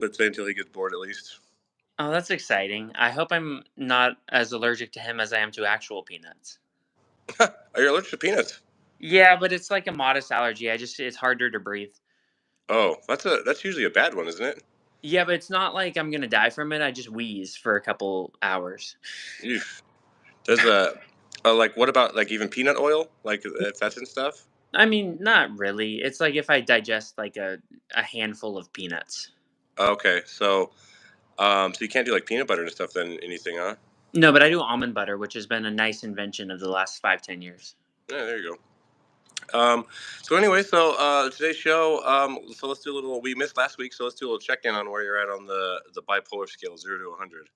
Let's say until he gets bored, at least. Oh, that's exciting. I hope I'm not as allergic to him as I am to actual peanuts. Are you allergic to peanuts? Yeah, but it's like a modest allergy. It's harder to breathe. Oh, that's usually a bad one, isn't it? Yeah, but it's not like I'm gonna die from it. I just wheeze for a couple hours. Eesh. Does like what about like even peanut oil? Like if that's in stuff? I mean, not really. It's like if I digest like a handful of peanuts. Okay, so you can't do like peanut butter and stuff then anything, huh? No, but I do almond butter, which has been a nice invention of the last 5, 10 years. Yeah, there you go. So anyway, so today's show, so let's do a little. We missed last week, so let's do a little check in on where you're at on the bipolar scale, 0 to 100.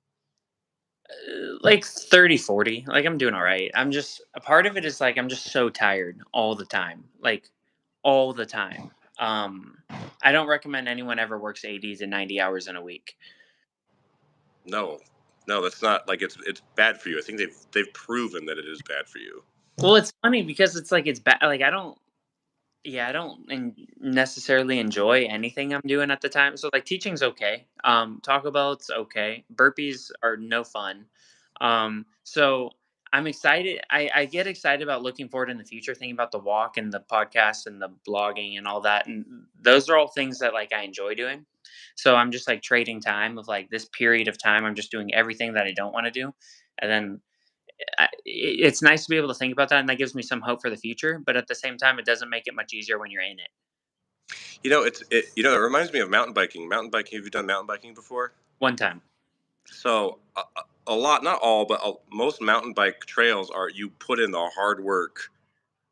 Like 30, 40. Like I'm doing all right. I'm just a part of it is like I'm just so tired all the time. Like all the time. Um I don't recommend anyone ever works 80 to 90 hours in a week. No, no, that's not like it's bad for you. I think they've proven that it is bad for you. Well, it's funny because it's like it's bad. Like I don't necessarily enjoy anything I'm doing at the time. So like teaching's okay. Taco Bell's okay. Burpees are no fun. So I'm excited. I get excited about looking forward in the future, thinking about the walk and the podcast and the blogging and all that. And those are all things that like I enjoy doing. So I'm just like trading time of like this period of time. I'm just doing everything that I don't want to do. And then it's nice to be able to think about that, and that gives me some hope for the future. But at the same time, it doesn't make it much easier when you're in it. It reminds me of mountain biking. Mountain biking. Have you done mountain biking before? One time, So a lot, not all, but most mountain bike trails are you put in the hard work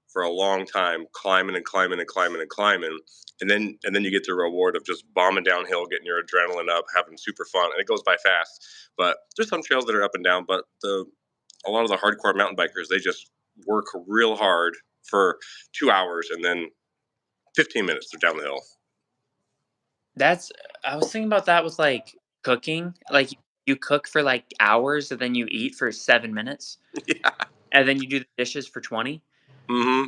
for a long time, climbing and climbing and climbing and climbing, and then you get the reward of just bombing downhill, getting your adrenaline up, having super fun, and it goes by fast. But there's some trails that are up and down, but the a lot of the hardcore mountain bikers they just work real hard for 2 hours and then 15 minutes they're down the hill. that's I was thinking about that with like cooking. Like you cook for like hours, and then you eat for 7 minutes, Yeah. and then you do the dishes for 20. Hmm.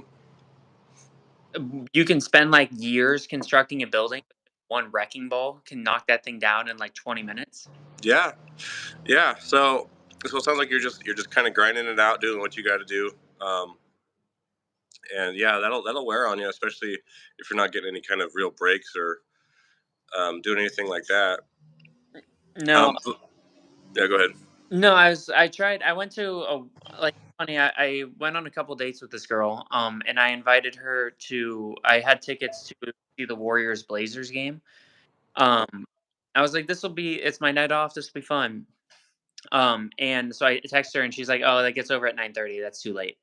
You can spend like years constructing a building. One wrecking ball can knock that thing down in like 20 minutes. Yeah. Yeah. So it sounds like you're just kind of grinding it out, doing what you got to do. Um, and yeah, that'll wear on you, especially if you're not getting any kind of real breaks or doing anything like that. No, Um, yeah, go ahead. no, I tried. I went to a like funny. I went on a couple dates with this girl. And I invited her to. I had tickets to see the Warriors Blazers game. Um, I was like, this will be. It's my night off. This will be fun. And so I text her, and she's like, oh, that gets over at 9:30. That's too late.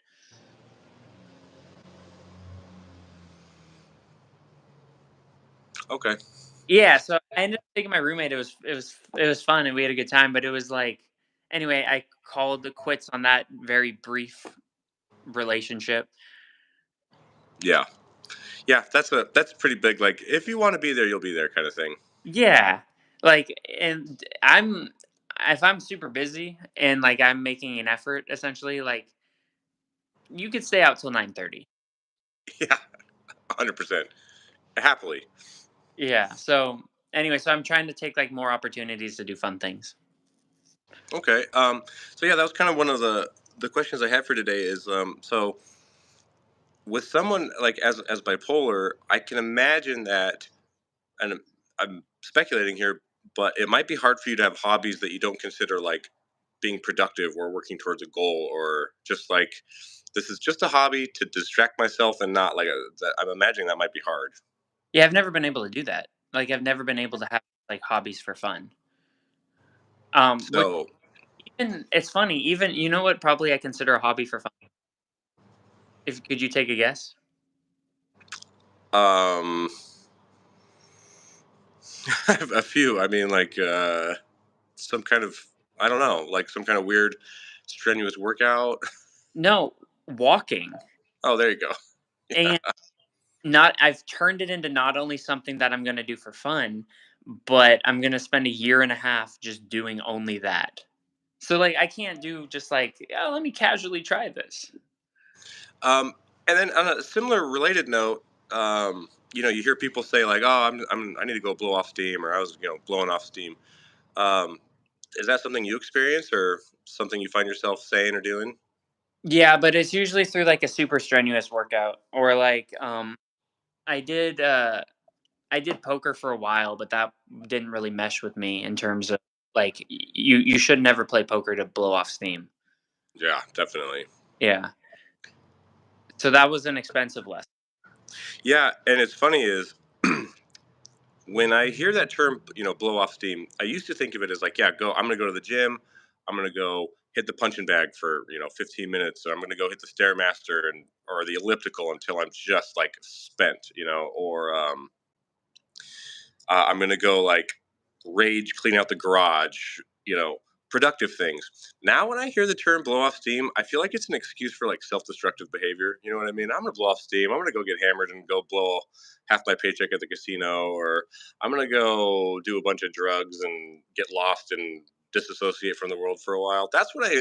Okay. Yeah. So I ended up taking my roommate. It was fun, and we had a good time. But it was like, anyway, I called the quits on that very brief relationship. Yeah. Yeah. That's pretty big. Like if you want to be there, you'll be there, kind of thing. Yeah. Like, and if I'm super busy and like I'm making an effort essentially, like you could stay out till 9:30. Yeah. 100%. Happily. Yeah. So anyway, so I'm trying to take like more opportunities to do fun things. Okay. So yeah, that was kind of one of the questions I had for today. Is so with someone like as bipolar, I can imagine that, and I'm speculating here, but it might be hard for you to have hobbies that you don't consider like being productive or working towards a goal or just like this is just a hobby to distract myself and not like I'm imagining that might be hard. Yeah, I've never been able to do that. Like I've never been able to have like hobbies for fun. Which So even it's funny, even you know what probably I consider a hobby for fun. If could you take a guess? um a few. I mean like some kind of I don't know, like some kind of weird strenuous workout. No, walking. Oh, there you go. And not I've turned it into not only something that I'm gonna do for fun, but I'm gonna spend a year and a half just doing only that. So, like, I can't do just like, "Yeah, let me casually try this." Um, and then on a similar related note, you hear people say like, "Oh, I need to go blow off steam," or "I was, blowing off steam." Um, is that something you experience, or something you find yourself saying or doing? Yeah, but it's usually through like a super strenuous workout or like I did uh I did poker for a while, but that didn't really mesh with me in terms of like you should never play poker to blow off steam. Yeah, definitely. Yeah. So that was an expensive lesson. Yeah, and it's funny is when I hear that term, blow off steam, I used to think of it as like, yeah, go. I'm gonna go to the gym. I'm gonna go hit the punching bag for 15 minutes, or I'm gonna go hit the stairmaster and or the elliptical until I'm just like spent, or I'm gonna go like rage clean out the garage, productive things. Now, when I hear the term blow off steam, I feel like it's an excuse for like self destructive behavior. You know what I mean? I'm gonna blow off steam. I'm gonna go get hammered and go blow half my paycheck at the casino, or I'm gonna go do a bunch of drugs and get lost and disassociate from the world for a while. That's what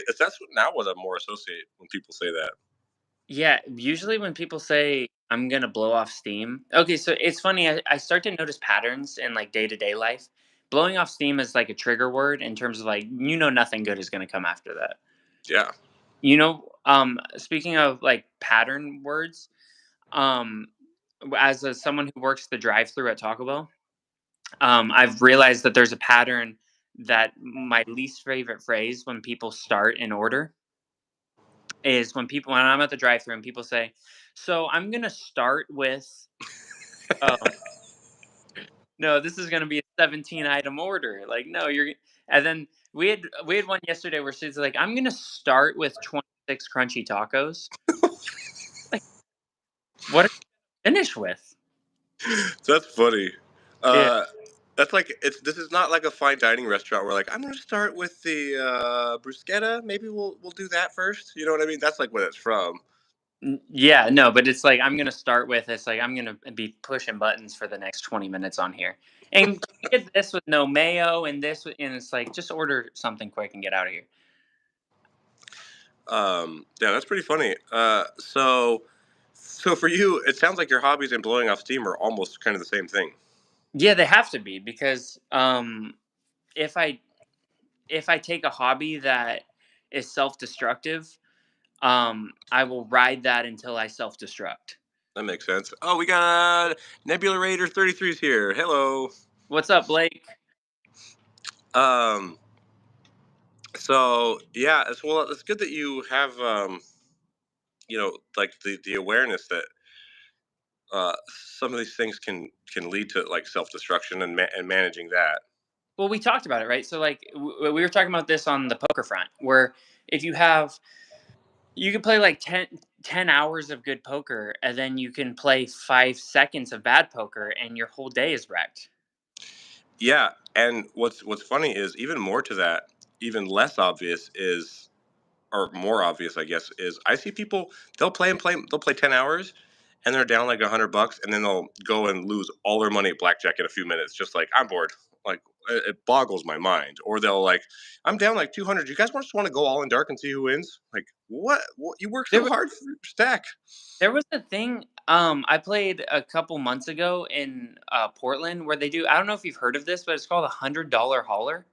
now what I more associate when people say that. Yeah, usually when people say I'm gonna blow off steam. Okay, so it's funny. I start to notice patterns in like day to day life. Blowing off steam is like a trigger word in terms of like nothing good is gonna come after that. Yeah. Speaking of like pattern words, um, as someone who works the drive-through at Taco Bell, I've realized that there's a pattern that my least favorite phrase when people start an order is when I'm at the drive-through and people say, "So I'm gonna start with." Oh no, this is gonna be a 17 item order. Like, no, and then we had one yesterday where she's like, "I'm gonna start with 26 crunchy tacos." Like, what are you finish with? That's funny. Yeah. Uh, that's like it's. This is not like a fine dining restaurant where like I'm gonna start with the bruschetta. Maybe we'll do that first. You know what I mean? That's like what it's from. Yeah, no, but it's like I'm gonna start with it's like I'm gonna be pushing buttons for the next 20 minutes on here. And can we get this with no mayo and and it's like just order something quick and get out of here. Yeah, that's pretty funny. So for you, it sounds like your hobbies and blowing off steam are almost kind of the same thing. Yeah, they have to be because if I if I take a hobby that is self-destructive, I will ride that until I self-destruct. That makes sense. Oh, we got Nebula Raider 33's here. Hello. What's up, Blake? Um, so yeah, it's good that you have like the awareness that uh, some of these things can lead to like self destruction and managing that. Well, we talked about it, right? So like we were talking about this on the poker front where if you can play like ten hours of good poker and then you can play 5 seconds of bad poker and your whole day is wrecked. Yeah, and what's funny is even more to that, even less obvious is or more obvious, I guess, is I see people they'll play 10 hours and they're down like $100 and then they'll go and lose all their money at blackjack in a few minutes, just like I'm bored. Like it boggles my mind. Or they'll like, I'm down like 200. You guys just want to go all in dark and see who wins? Like what? What? You work There so hard for your stack. There was a thing I played a couple months ago in Portland where they do. I don't know if you've heard of this, but it's called $100 hauler.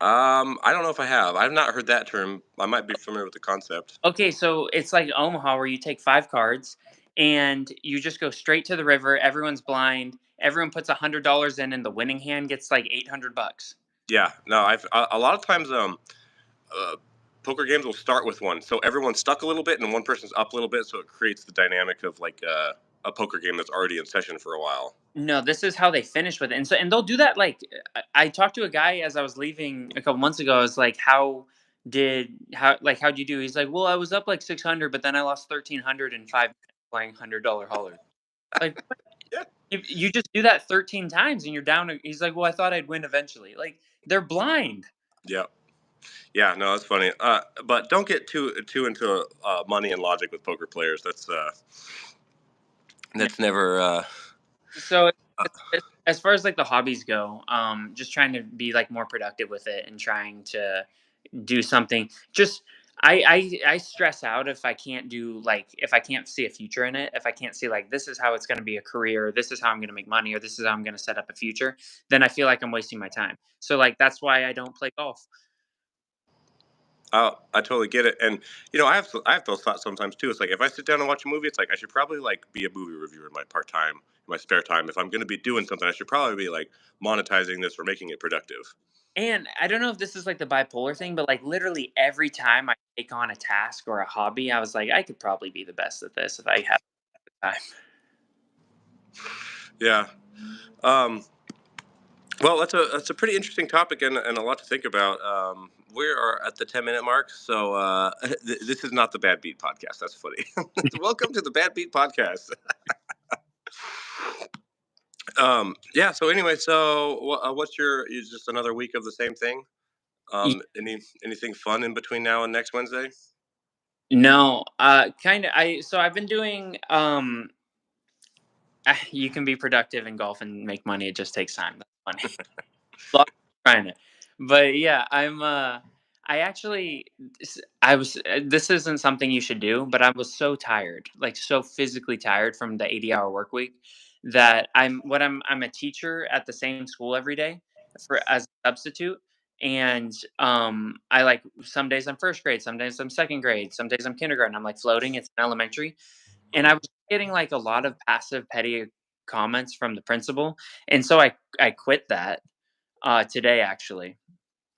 I don't know if I have. I've not heard that term. I might be familiar with the concept. Okay, so it's like Omaha where you take 5 cards and you just go straight to the river. Everyone's blind. Everyone puts $100 in, and the winning hand gets like $800. Yeah, no, I've a lot of times uh, poker games will start with one, so everyone's stuck a little bit, and one person's up a little bit, so it creates the dynamic of like a poker game that's already in session for a while. No, this is how they finish with it, and they'll do that. Like I talked to a guy as I was leaving a couple months ago. I was like, how'd you do?" He's like, "Well, I was up like 600, but then I lost 1,300 in 5 minutes playing $100 haulers." Like what? Yeah, If you just do that 13 times and you're down. He's like, "Well, I thought I'd win eventually." Like they're blind. yeah, yeah. No, that's funny. But don't get too into money and logic with poker players. That's never. So Uh, as far as like the hobbies go, just trying to be like more productive with it and trying to do something. Just I stress out if I can't do like if I can't see a future in it, if I can't see like this is how it's going to be a career, this is how I'm going to make money, or this is how I'm going to set up a future, then I feel like I'm wasting my time. So like that's why I don't play golf. I totally get it, and I have those thoughts sometimes too. It's like if I sit down and watch a movie, it's like I should probably like be a movie reviewer in my part time, in my spare time. If I'm going to be doing something, I should probably be like monetizing this or making it productive. And I don't know if this is like the bipolar thing, but like literally every time I take on a task or a hobby, I was like, I could probably be the best at this if I had time. Yeah. Um, well, that's a pretty interesting topic and a lot to think about. We are at the 10-minute mark, so this is not the Bad Beat podcast. That's funny. Welcome to the Bad Beat podcast. Yeah. So anyway, what's your? Is just another week of the same thing? Anything fun in between now and next Wednesday? No, kind of. So I've been doing. You can be productive in golf and make money. It just takes time. That's funny. Lot trying it. But yeah, I actually I was this isn't something you should do, but I was so tired, like so physically tired from the 80-hour work week that I'm a teacher at the same school every day for as a substitute. And I like some days I'm first grade, some days I'm second grade, some days I'm kindergarten. I'm like floating, it's an elementary. And I Mhm. was getting like a lot of passive petty comments from the principal. And so I quit that today actually.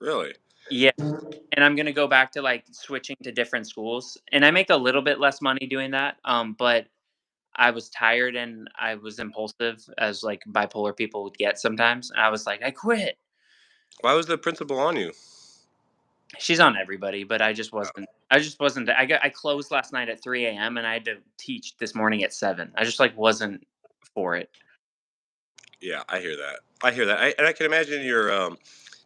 Really? Yeah, and I'm gonna go back to, like, switching to different schools, and I make a little bit less money doing that, but I was tired and I was impulsive as, like, bipolar people would get sometimes, and I was like, "I quit." Why was the principal on you? She's on everybody, but Oh, I just wasn't I closed last night at 3 a.m. and I had to teach this morning at 7. I just, like, wasn't for it. yeah, I hear that. I hear that, and I can imagine your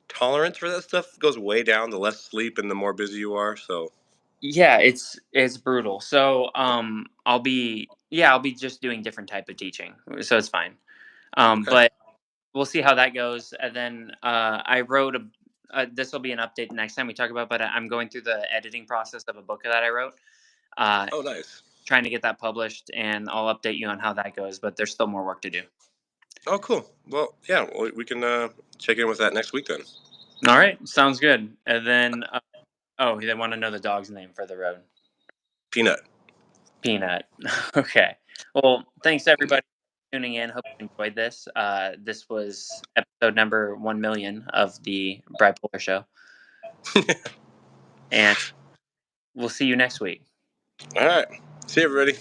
tolerance for that stuff goes way down the less sleep and the more busy you are. So Yeah, it's brutal. So, I'll be just doing different type of teaching, so it's fine. okay. But we'll see how that goes. And then I wrote a. This will be an update next time we talk about, but I'm going through the editing process of a book that I wrote, uh, Oh, nice. trying to get that published, and I'll update you on how that goes. But there's still more work to do. Oh, cool. Well, yeah, we can check in with that next week then. All right, sounds good. And then, oh, they want to know the dog's name for the road. Peanut. Peanut. Okay. Well, thanks everybody for tuning in. Hope you enjoyed this. This was episode number 1 million of the Bipolar Show, and we'll see you next week. All right. See you, everybody.